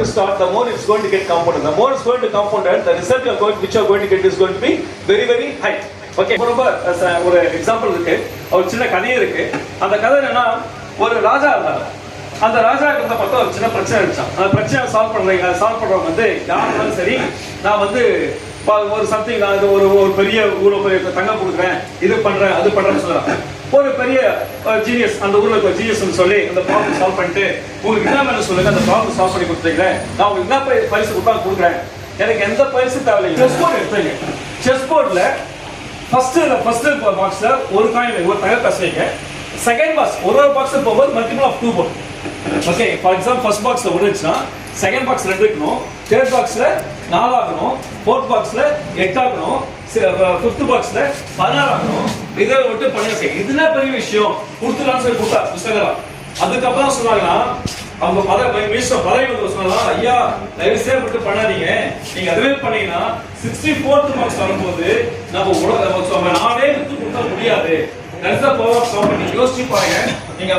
you start, the more it's going to get compounded. The more it's going to compounded, the result which you are going to get is going to be very very high. Okay, ரொம்ப ஒரு example இருக்கு, ஒரு சின்ன கதை இருக்கு. அந்த கதை என்னன்னா, ஒரு ராஜா இருந்தார். அந்த ராஜா கிட்ட பார்த்தா ஒரு சின்ன பிரச்சனை இருந்துச்சான். அந்த பிரச்சனையை சால்வ் பண்றவங்க வந்து யாருனாலும் சரி, நான் வந்து ஒரு சம்திங், நான் ஒரு பெரிய ஊர்ல போய் தங்கம் கொடுக்குறேன், இது பண்றேன் அது பண்றேன்னு சொல்றாங்க. ஒரு பெரிய ஜீனியஸ் அந்த ஊர்ல இருக்க ஜீனியஸ் சொல்லி அந்த ப்ராப்ளம் சால்வ் பண்ணிட்டு, உங்களுக்கு என்ன வேணும் சொல்லுங்க, அந்த ப்ராப்ளம் சால்வ் பண்ணி கொடுத்துருக்கேன், நான் உங்களுக்கு என்ன பரிசு கொடுக்குறேன், எனக்கு எந்த பரிசு தேவையில்லை. செஸ் போர்டு எடுத்துங்க. செஸ் போர்டுல ஃபர்ஸ்ட் பாக்ஸ்ல ஒரு காயின் ஒரு தங்க காசு வைங்க. செகண்ட் பாக்ஸ் ஒரு பாக்ஸ் போகும்போது மல்டிபிள் ஆஃப் 2 போடும். ஓகே, ஃபார் எக்ஸாம்பிள் ஃபர்ஸ்ட் பாக்ஸ்ல ஒரு இருந்துச்சுன்னா செகண்ட் பாக்ஸ் 2 இருக்கணும், தேர்ட் பாக்ஸ்ல 4 ஆகணும், ஃபோர்த் பாக்ஸ்ல 8 ஆகணும், ஃபிஃப்த் பாக்ஸ்ல 16 ஆகணும். இதை விட்டு பண்ணுங்க. இதுல பெரிய விஷயம் கொடுத்துலான்னு சொல்லி கொடுத்தா புத்தகம். அதுக்கப்புறம் சொன்னாங்கன்னா அவங்க பதவி வந்து சொன்னா, ஐயா தயவு செய்து பண்ணாதீங்க, நீங்க அதுவே பண்ணீங்கன்னா 64th மார்க்ஸ் வரும்போது நம்ம நானே வித்து கொடுக்க முடியாது. that's the power of company. யோசிச்சு பாருங்க. நீங்க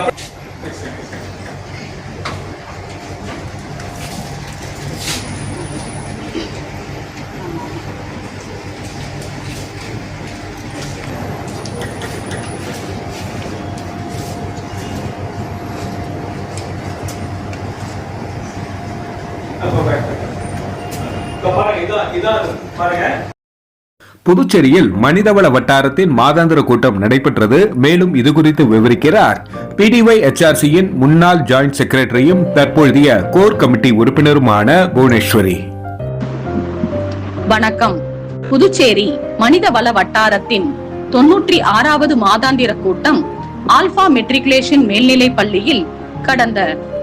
புதுச்சேரியில் மனிதவள வட்டாரத்தின் மாதாந்திர கூட்டம் நடைபெற்றது. மேலும் இது குறித்து விவரிக்கிறார் PDY-HRCயின் முன்னாள் ஜாயிண்ட் செக்ரட்டரியும் தற்போதைய கோர் கமிட்டி உறுப்பினருமான புவனேஸ்வரி. வணக்கம். புதுச்சேரி மனிதவள வட்டாரத்தின் 96வது மாதாந்திர கூட்டம் ஆல்பா மெட்ரிகுலேஷன் மேல்நிலை பள்ளியில் கடந்த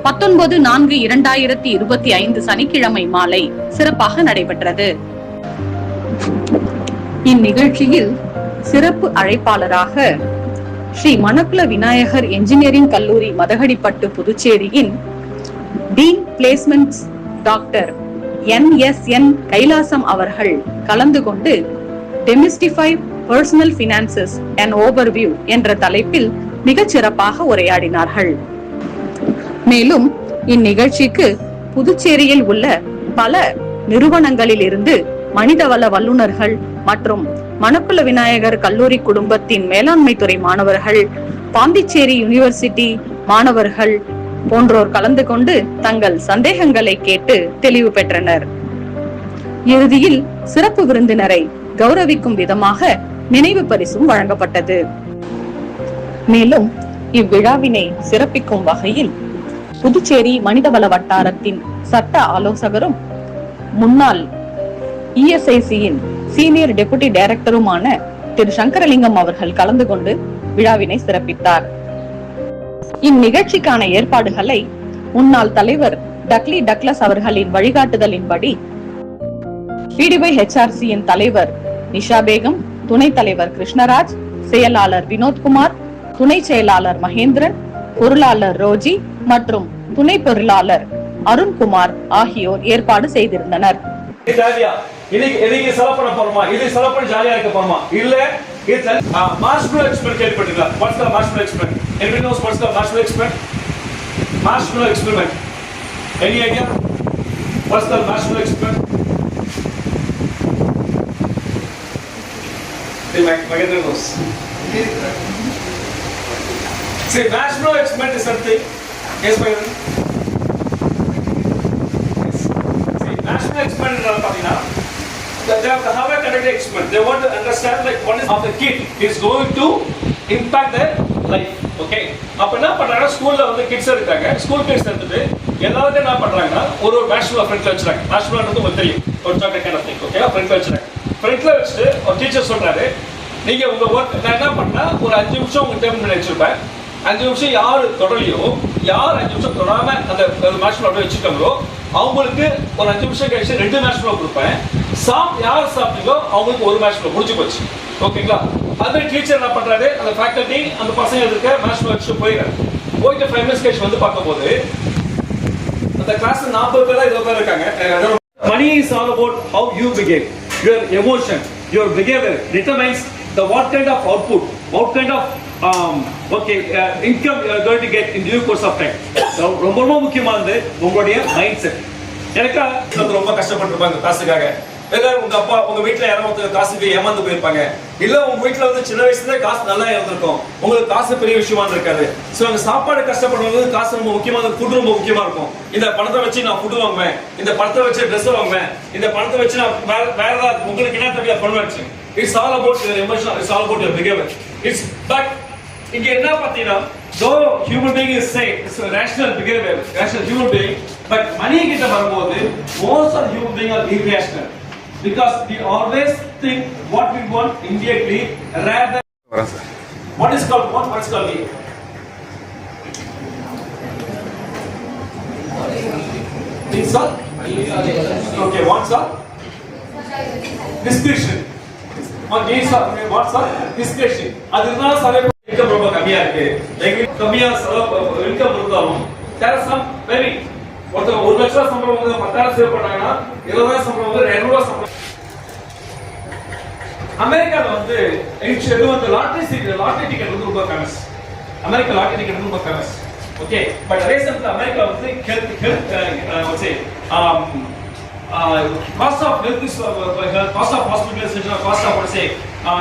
19/4/2025 சனிக்கிழமை மாலை சிறப்பாக நடைபெற்றது. இந்நிகழ்ச்சியில் சிறப்பு அழைப்பாளராக ஸ்ரீ மணக்குள விநாயகர் என்ஜினியரிங் கல்லூரி மதகடிப்பட்டு புதுச்சேரியின் dean placements doctor NSN Kailasam அவர்கள் கலந்து கொண்டு demystify personal finances and overview என்ற தலைப்பில் மிகச் சிறப்பாக உரையாடினார்கள். மேலும் இந்நிகழ்ச்சிக்கு புதுச்சேரியில் உள்ள பல நிறுவனங்களில் இருந்து மனிதவள வல்லுநர்கள் மற்றும் மணக்குள விநாயகர் கல்லூரி குடும்பத்தின் மேலாண்மை துறை மாணவர்கள், பாண்டிச்சேரி யூனிவர்சிட்டி மாணவர்கள் போன்றோர் கலந்து கொண்டு தங்கள் சந்தேகங்களை கேட்டு தெளிவு பெற்றனர். இறுதியில் சிறப்பு விருந்தினரை கௌரவிக்கும் விதமாக நினைவு பரிசும் வழங்கப்பட்டது. மேலும் இவ்விழாவினை சிறப்பிக்கும் வகையில் புதுச்சேரி மனிதவள வட்டாரத்தின் சட்ட ஆலோசகரும் முன்னாள் ESICயின் சீனியர் டெபுட்டி டைரக்டருமான திரு சங்கரலிங்கம் அவர்கள் கலந்து கொண்டு விழாவினை சிறப்பித்தார். இந்நிகழ்ச்சிக்கான ஏற்பாடுகளை முன்னாள் தலைவர் டக்லி டக்ளஸ் அவர்களின் வழிகாட்டுதலின்படி PDY-HRCயின் தலைவர் நிஷா பேகம், துணைத் தலைவர் கிருஷ்ணராஜ், செயலாளர் வினோத்குமார், துணை செயலாளர் மகேந்திரன், பொருளாளர் ரோஜி மற்றும் துணை பொருளாளர் அருண்குமார் ஆகியோர் ஏற்பாடு செய்திருந்தனர். இன்னைக்கு செலவு பண்ண போறோமா, இது செலவு பண்ணி ஜாலியா இருக்க போறோமா, இல்ல இது மார்ஷ்மெலோ எக்ஸ்பெரிமெண்ட் கேள்விப்பட்டிருக்கீங்களா? What's the marshmallow experiment? Anybody knows what's the marshmallow experiment? Marshmallow experiment. Any idea? What's the marshmallow experiment? See, Mahendra knows. See, marshmallow experiment is something. Yes, Mahendra. Yes. See, marshmallow experiment is something. They have to have a conducted experiment. They want to understand like what is of the kid is going to impact their life. Okay. அப்ப என்ன பண்றாங்க, ஸ்கூல்ல வந்து kids இருக்காங்க, school kids எடுத்துட்டு எல்லாரும் என்ன பண்றாங்கன்னா ஒரு மேஷ்மெலோ ஃப்ரண்ட்ல வச்சுறாங்க. மேஷ்மெலோன்றது உங்களுக்கு தெரியும், ஒரு சாக்லேட் கைண்ட் ஆஃப் திங். ஓகேவா? ஃப்ரண்ட்ல வச்சுறாங்க. ஃப்ரண்ட்ல வச்சுட்டு ஒரு டீச்சர் சொல்றாரு, நீங்க உங்க ஒர்க் நான் என்ன பண்ணா ஒரு 5 நிமிஷம் உங்க டேபிள் மேல வச்சிருப்பேன். 5 நிமிஷம் யாரு தொடலையோ, யார் 5 நிமிஷம் தொடாம அந்த மேஷ்மெலோ அப்படியே வச்சுட்டாங்களோ அவங்களுக்கு ஒரு 5 நிமிஷம் கழிச்சு 2 மேஷ்மெலோ கொடுப்பேன். யார் சாப்பிட்டீங்களோ அவங்களுக்கு ஒரு மேஷ்மெலோ முடிஞ்சு போச்சு. ஓகேங்களா? அது டீச்சர் என்ன பண்றாரு, அந்த ஃபேக்கல்டி அந்த பசங்க இருக்க மேஷ்மெலோ வச்சு போயிடுறாரு. போயிட்டு 5 மினிட்ஸ் கழிச்சு வந்து பார்க்கும்போது அந்த கிளாஸ் 40 பேர் தான் 20 பேர் இருக்காங்க. Money is all about how you behave. Your emotion, your behavior determines the what kind of output, what kind of income you are going to get in due course of time. ரொம்ப ரொம்ப முக்கியமானது உங்களுடைய mind set. எனக்கா ரொம்ப கஷ்டப்பட்டிருப்பாங்க காசுக்காக. இல்ல உங்க அப்பா உங்க வீட்டுல யாராவது காசுக்கு ஏமாந்து போயிருப்பாங்க. இல்ல உங்க வீட்டுல வந்து சின்ன வயசுல காசு நல்லா இருந்திருக்கும், உங்களுக்கு காசு பெரிய விஷயமா இருக்காது. சோ அங்க சாப்பாடு கஷ்டப்படுறது காசு ரொம்ப முக்கியமான, ஃபுட் ரொம்ப முக்கியமா இருக்கும். இந்த பணத்தை வச்சு நான் ஃபுட் வாங்குவேன், இந்த பணத்தை வச்சு ட்ரெஸ் வாங்குவேன், இந்த பணத்தை வச்சு நான் வேற ஏதாவது உங்களுக்கு என்ன தேவையா பண்ணுவேன். It's all about your emotion, it's all about your behaviour. It's but இங்க என்ன பாத்தீங்கன்னா, though human being is same, it's a rational behavior, rational human being, but money கிட்ட வரும்போது most of human being are irrational because we always think what we want immediately rather what is called need. Needs are okay, wants are discretion. What needs are wants are discretion. அதுனால சவே income ரொம்ப கம்மியா இருக்கு. எங்களுக்கு கம்மியா income இருந்தாலும் there are some maybe ஒருத்தர் 1 லட்சம் சம்பளம் வந்து 10,000 சேவ் பண்ணாங்கன்னா 20,000 சம்பளம் வந்து 200 சம்பளம். அமெரிக்கால வந்து இது வந்து லாட்டரி டிக்கெட் வந்து ரொம்ப ஃபேமஸ். அமெரிக்கா லாட்டரி டிக்கெட் ரொம்ப famous. Okay, but recently America வந்து cost of health is cost of hospitalization or cost of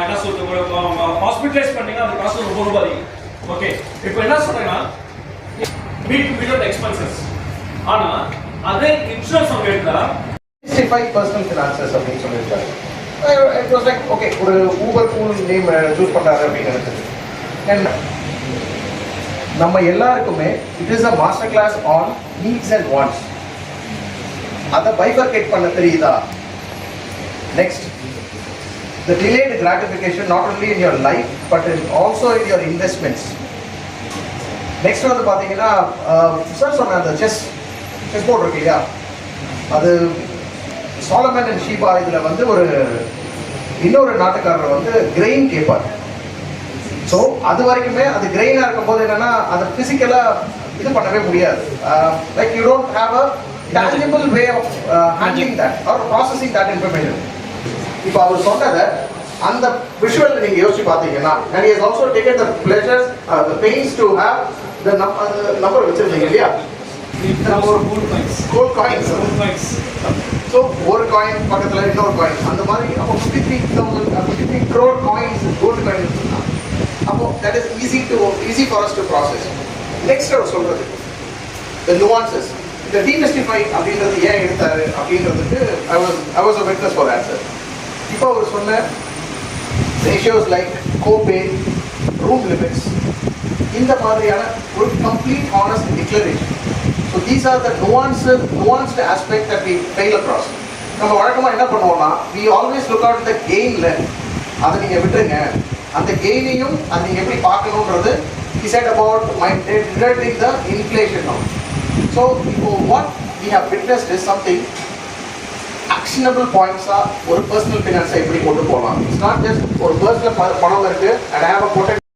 என்ன சொல்றது ஹாஸ்பிடலைஸ் பண்ணீங்க அந்த காசு ரொம்ப அதிகம். ஓகே, இப்போ என்ன சொல்றேன்னா மீட் வித்வுட் எக்ஸ்பென்சஸ். ஆனா அதே இன்சூரன்ஸ் அவங்க எடுத்தா 65 personal finances அப்படின்னு சொல்லியிருக்காரு. It was like okay, ஒரு ஊபர் பூல் நேம் சூஸ் பண்றாரு அப்படின்னு நினைச்சது. And நம்ம எல்லாருக்குமே it is a master class on needs and wants. அதை பைஃபர்கேட் பண்ண தெரியுதா? Next, the delayed gratification not only in your life but also in your investments. Next வந்து பாத்தீங்கன்னா சார் சொன்ன அந்த செஸ் போர்டு இருக்கு இல்லையா, அது சாலமன் அண்ட் ஷீபா இதுல வந்து இன்னொரு நாட்டுக்காரர் வந்து கிரெயின் கேட்பார். ஸோ அது வரைக்குமே அது கிரெயினா இருக்கும்போது என்னன்னா அதை பிசிக்கலா இது பண்ணவே முடியாது. Like you don't have a tangible way of handling that or processing that information. இப்போ அவர் சொன்னதை அந்த விஷுவல் நீங்க யோசிச்சு பார்த்தீங்கன்னா, and he has also taken the pleasures, the pains to have the number வச்சிருந்தீங்க இல்லையா, gold coins. ஸோ ஒரு coin பக்கத்துல இன்னொரு காயின், அந்த மாதிரி அப்போ 53 crore coins gold coin இருக்குன்னா அப்போ that is easy for us to process. Next அவர் சொல்றது the nuances, the demystify அப்படின்றது ஏன் எடுத்தாரு அப்படின்றதுக்கு I was a witness for that, sir. இப்போ அவர் சொன்ன ratios like copay, room limits, இந்த மாதிரியான ஒரு complete honest declaration. So these are the nuanced aspect that we fail across. நம்ம வழக்கமா என்ன பண்ணுவோம்னா we always look out the gain lens. அதை நீங்க விட்டுருங்க, அந்த கெயினையும் அதை நீங்க எப்படி பார்க்கணும்ன்றது he said about deducting the inflation now. So what we have witnessed is something actionable points are ஒரு personal finance எப்படி கொண்டு போகலாம். It's not just ஒரு personal பணம் இருக்கு and I have a potential